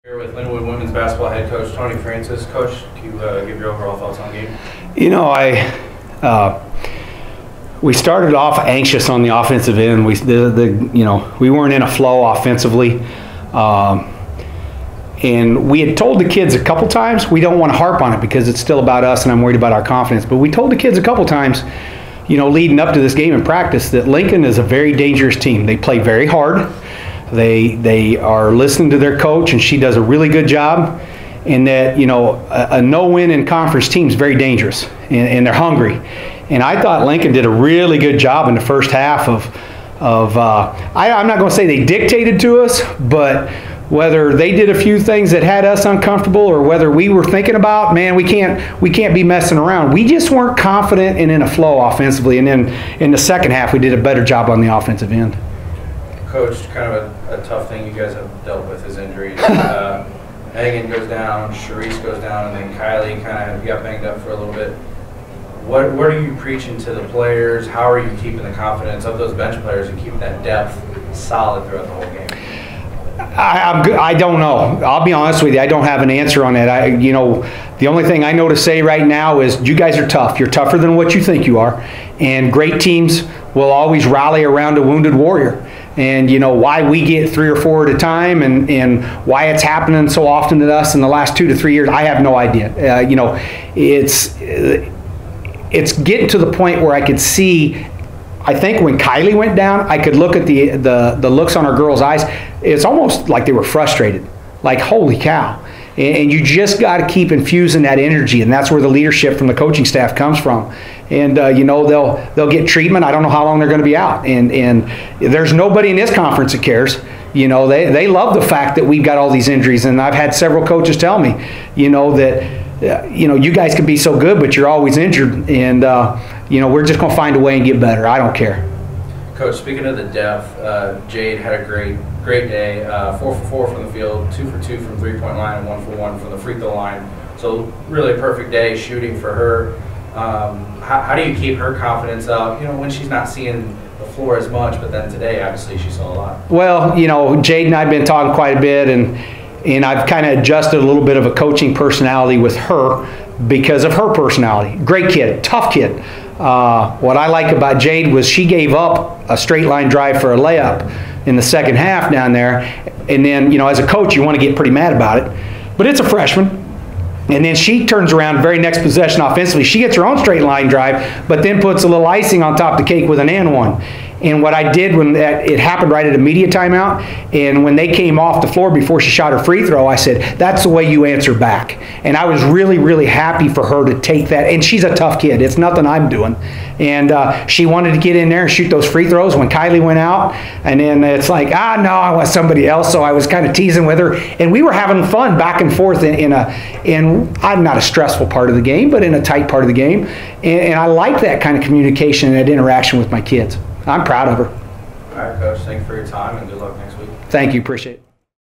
Here with Linwood women's basketball head coach Tony Francis. Coach, can you give your overall thoughts on the game? You know, we started off anxious on the offensive end. We weren't in a flow offensively, and we had told the kids a couple times. We don't want to harp on it because it's still about us, and I'm worried about our confidence. But we told the kids a couple times, you know, leading up to this game in practice, that Lincoln is a very dangerous team. They play very hard. They are listening to their coach, and she does a really good job. And that, you know, a no-win in conference team is very dangerous, and they're hungry. And I thought Lincoln did a really good job in the first half I'm not going to say they dictated to us, but whether they did a few things that had us uncomfortable or whether we were thinking about, man, we can't be messing around. We just weren't confident and in a flow offensively. And then in the second half, we did a better job on the offensive end. Coach, kind of a tough thing you guys have dealt with is injuries. Megan goes down, Sharice goes down, and then Kylie kind of got banged up for a little bit. What are you preaching to the players? How are you keeping the confidence of those bench players and keeping that depth solid throughout the whole game? I don't know. I'll be honest with you. I don't have an answer on that. You know, the only thing I know to say right now is you guys are tough. You're tougher than what you think you are. And great teams will always rally around a wounded warrior. And, you know, why we get 3 or 4 at a time and why it's happening so often to us in the last 2 to 3 years, I have no idea. You know, it's getting to the point where I could see. I think when Kylie went down, I could look at the looks on our girls' eyes. It's almost like they were frustrated, like, holy cow. And you just got to keep infusing that energy, and that's where the leadership from the coaching staff comes from. And you know, they'll get treatment. I don't know how long they're going to be out. And there's nobody in this conference that cares. You know, they love the fact that we've got all these injuries, and I've had several coaches tell me, you know, that you know, you guys can be so good, but you're always injured, and you know, we're just going to find a way and get better. I don't care. Coach, speaking of the depth, Jade had a great day. 4 for 4 from the field, 2 for 2 from three-point line, and 1 for 1 from the free throw line. So really a perfect day shooting for her. How do you keep her confidence up? You know, when she's not seeing the floor as much, but then today, obviously, she saw a lot. Well, you know, Jade and I have been talking quite a bit, and I've kind of adjusted a little bit of a coaching personality with her because of her personality. Great kid, tough kid. What I like about Jade was she gave up a straight line drive for a layup in the second half down there. And then, you know, as a coach, you want to get pretty mad about it. But it's a freshman. And then she turns around very next possession offensively. She gets her own straight line drive, but then puts a little icing on top of the cake with an and one. And what I did when it happened right at a media timeout, and when they came off the floor before she shot her free throw, I said, that's the way you answer back. And I was really, really happy for her to take that. And she's a tough kid. It's nothing I'm doing. And she wanted to get in there and shoot those free throws when Kylie went out. And then it's like, no, I want somebody else. So I was kind of teasing with her. And we were having fun back and forth in I'm not a stressful part of the game, but in a tight part of the game. And I like that kind of communication and that interaction with my kids. I'm proud of her. All right, Coach. Thank you for your time, and good luck next week. Thank you. Appreciate it.